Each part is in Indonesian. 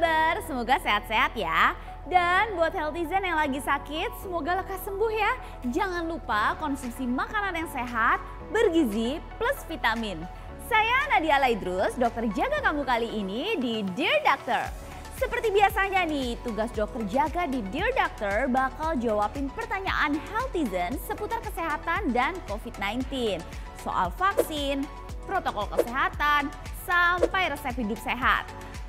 kabar? Semoga sehat-sehat ya. Dan buat healthizen yang lagi sakit, semoga lekas sembuh ya. Jangan lupa konsumsi makanan yang sehat, bergizi, plus vitamin. Saya Nadia Laidrus, dokter jaga kamu kali ini di Dear Doctor. Seperti biasanya nih, tugas dokter jaga di Dear Doctor bakal jawabin pertanyaan healthizen seputar kesehatan dan COVID-19. Soal vaksin, protokol kesehatan, sampai resep hidup sehat.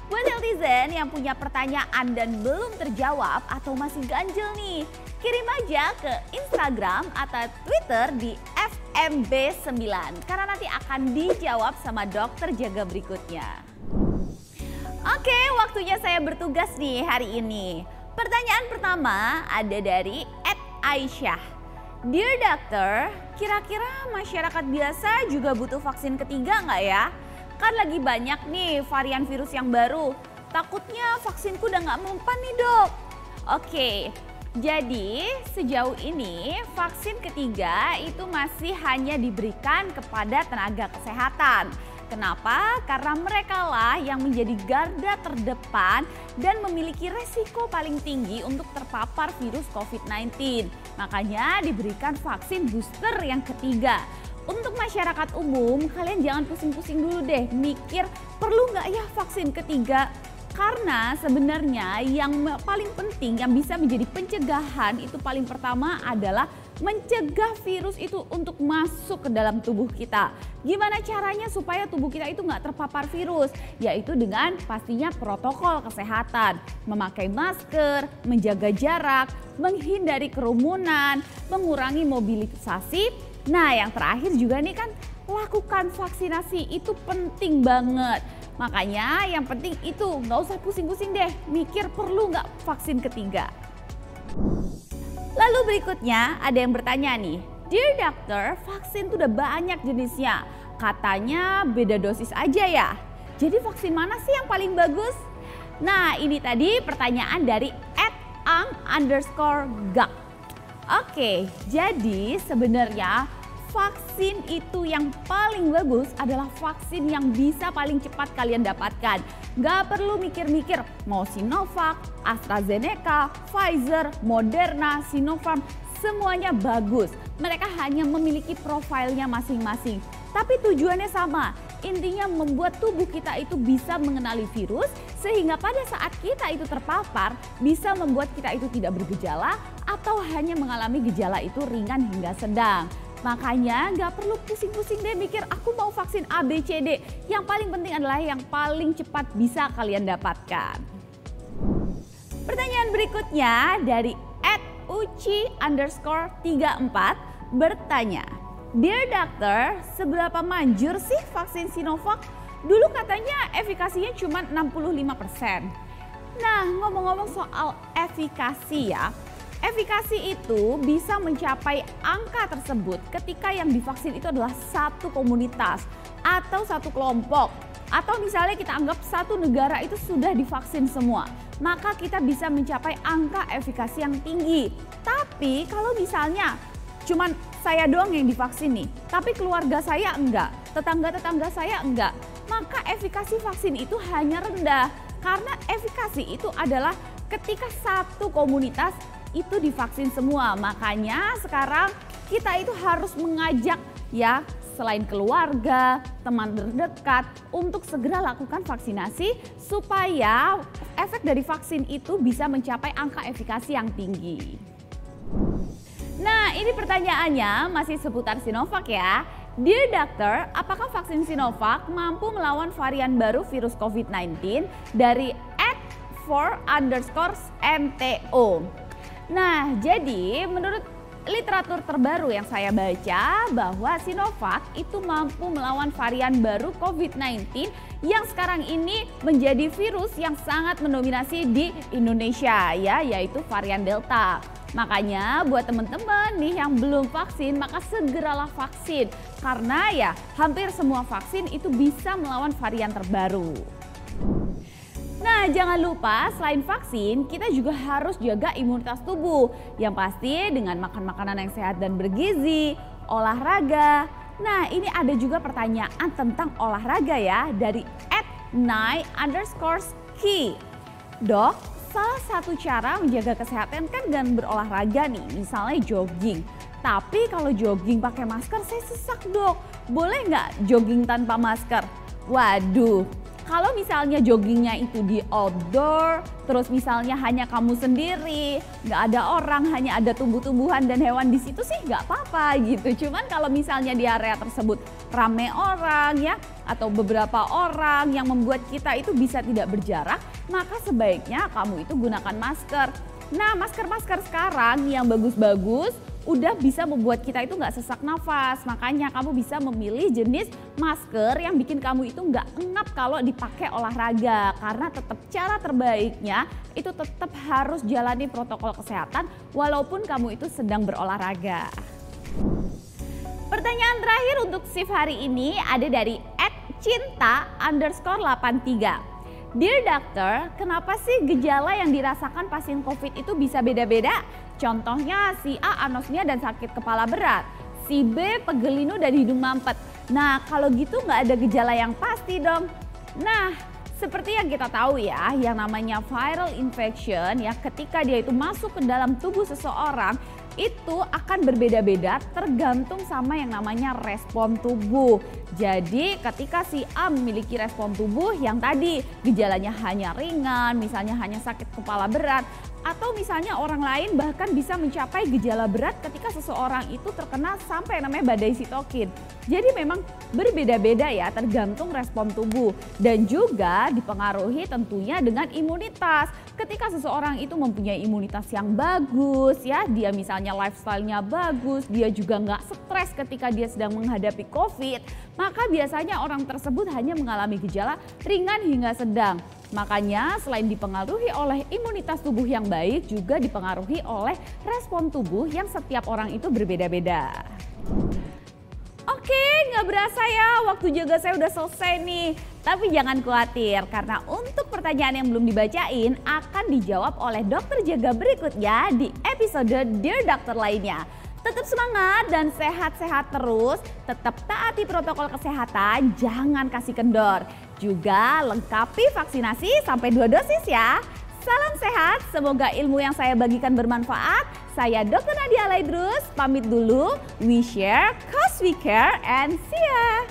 Buat healthizen yang punya pertanyaan dan belum terjawab atau masih ganjel nih, kirim aja ke Instagram atau Twitter di FMB9 karena nanti akan dijawab sama dokter jaga berikutnya. Oke, waktunya saya bertugas nih hari ini. Pertanyaan pertama ada dari @Aisyah. Dear Doctor, kira-kira masyarakat biasa juga butuh vaksin ketiga nggak ya? Kan lagi banyak nih varian virus yang baru. Takutnya vaksinku udah nggak mempan nih dok. Oke, jadi sejauh ini vaksin ketiga itu masih hanya diberikan kepada tenaga kesehatan. Kenapa? Karena mereka lah yang menjadi garda terdepan dan memiliki resiko paling tinggi untuk terpapar virus COVID-19. Makanya diberikan vaksin booster yang ketiga. Untuk masyarakat umum, kalian jangan pusing-pusing dulu deh mikir perlu nggak ya vaksin ketiga. Karena sebenarnya yang paling penting yang bisa menjadi pencegahan itu paling pertama adalah mencegah virus itu untuk masuk ke dalam tubuh kita. Gimana caranya supaya tubuh kita itu nggak terpapar virus? Yaitu dengan pastinya protokol kesehatan. Memakai masker, menjaga jarak, menghindari kerumunan, mengurangi mobilisasi. Nah yang terakhir juga nih kan lakukan vaksinasi itu penting banget. Makanya yang penting itu nggak usah pusing-pusing deh mikir perlu nggak vaksin ketiga. Lalu berikutnya ada yang bertanya nih, Dear Doctor, vaksin tuh udah banyak jenisnya. Katanya beda dosis aja ya. Jadi vaksin mana sih yang paling bagus? Nah ini tadi pertanyaan dari @ang_gak. Oke, jadi sebenarnya vaksin itu yang paling bagus adalah vaksin yang bisa paling cepat kalian dapatkan. Gak perlu mikir-mikir mau Sinovac, AstraZeneca, Pfizer, Moderna, Sinopharm, semuanya bagus. Mereka hanya memiliki profilnya masing-masing. Tapi tujuannya sama, intinya membuat tubuh kita itu bisa mengenali virus sehingga pada saat kita itu terpapar bisa membuat kita itu tidak bergejala atau hanya mengalami gejala itu ringan hingga sedang. Makanya nggak perlu pusing-pusing deh mikir aku mau vaksin A, B, C, D. Yang paling penting adalah yang paling cepat bisa kalian dapatkan. Pertanyaan berikutnya dari @uci_34 bertanya, Dear Doctor, seberapa manjur sih vaksin Sinovac? Dulu katanya efikasinya cuma 65%. Nah ngomong-ngomong soal efikasi ya. Efikasi itu bisa mencapai angka tersebut ketika yang divaksin itu adalah satu komunitas atau satu kelompok. Atau misalnya kita anggap satu negara itu sudah divaksin semua. Maka kita bisa mencapai angka efikasi yang tinggi. Tapi kalau misalnya cuman saya doang yang divaksin nih, tapi keluarga saya enggak, tetangga-tetangga saya enggak, maka efikasi vaksin itu hanya rendah. Karena efikasi itu adalah ketika satu komunitas itu divaksin semua. Makanya sekarang kita itu harus mengajak ya selain keluarga, teman terdekat untuk segera lakukan vaksinasi supaya efek dari vaksin itu bisa mencapai angka efikasi yang tinggi. Nah ini pertanyaannya masih seputar Sinovac ya. Dear Doctor, apakah vaksin Sinovac mampu melawan varian baru virus COVID-19 dari @4_NTO? Nah jadi menurut literatur terbaru yang saya baca bahwa Sinovac itu mampu melawan varian baru COVID-19 yang sekarang ini menjadi virus yang sangat mendominasi di Indonesia ya, yaitu varian Delta. Makanya buat teman-teman nih yang belum vaksin maka segeralah vaksin karena ya hampir semua vaksin itu bisa melawan varian terbaru. Nah jangan lupa selain vaksin kita juga harus jaga imunitas tubuh. Yang pasti dengan makan makanan yang sehat dan bergizi, olahraga. Nah ini ada juga pertanyaan tentang olahraga ya dari @9_key. Dok, salah satu cara menjaga kesehatan kan dengan berolahraga nih, misalnya jogging. Tapi kalau jogging pakai masker saya sesak dok, boleh nggak jogging tanpa masker? Waduh, kalau misalnya joggingnya itu di outdoor, terus misalnya hanya kamu sendiri, nggak ada orang, hanya ada tumbuh-tumbuhan dan hewan di situ sih nggak apa-apa gitu. Cuman kalau misalnya di area tersebut rame orang ya, atau beberapa orang yang membuat kita itu bisa tidak berjarak, maka sebaiknya kamu itu gunakan masker. Nah, masker-masker sekarang yang bagus-bagus udah bisa membuat kita itu nggak sesak nafas. Makanya kamu bisa memilih jenis masker yang bikin kamu itu nggak engap kalau dipakai olahraga. Karena tetap cara terbaiknya itu tetap harus jalani protokol kesehatan walaupun kamu itu sedang berolahraga. Pertanyaan terakhir untuk shift hari ini ada dari @cinta_83. Dear Doctor, kenapa sih gejala yang dirasakan pasien COVID itu bisa beda-beda? Contohnya si A anosmia dan sakit kepala berat, si B pegelinu dan hidung mampet. Nah kalau gitu nggak ada gejala yang pasti dong. Nah seperti yang kita tahu ya, yang namanya viral infection ya, ketika dia itu masuk ke dalam tubuh seseorang itu akan berbeda-beda tergantung sama yang namanya respon tubuh. Jadi ketika si A memiliki respon tubuh yang tadi gejalanya hanya ringan, misalnya hanya sakit kepala berat, atau misalnya orang lain bahkan bisa mencapai gejala berat ketika seseorang itu terkena sampai namanya badai sitokin. Jadi memang berbeda-beda ya tergantung respon tubuh dan juga dipengaruhi tentunya dengan imunitas. Ketika seseorang itu mempunyai imunitas yang bagus ya, dia misalnya lifestyle-nya bagus, dia juga nggak stres ketika dia sedang menghadapi COVID, maka biasanya orang tersebut hanya mengalami gejala ringan hingga sedang. Makanya selain dipengaruhi oleh imunitas tubuh yang baik, juga dipengaruhi oleh respon tubuh yang setiap orang itu berbeda-beda. Oke, nggak berasa ya waktu jaga saya udah selesai nih. Tapi jangan khawatir karena untuk pertanyaan yang belum dibacain akan dijawab oleh dokter jaga berikutnya di episode Dear Doctor lainnya. Tetap semangat dan sehat-sehat terus, tetap taati protokol kesehatan, jangan kasih kendor. Juga lengkapi vaksinasi sampai 2 dosis ya. Salam sehat, semoga ilmu yang saya bagikan bermanfaat. Saya Dr. Nadia Laidrus, pamit dulu. We share, cause we care, and see ya.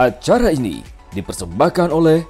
Acara ini dipersembahkan oleh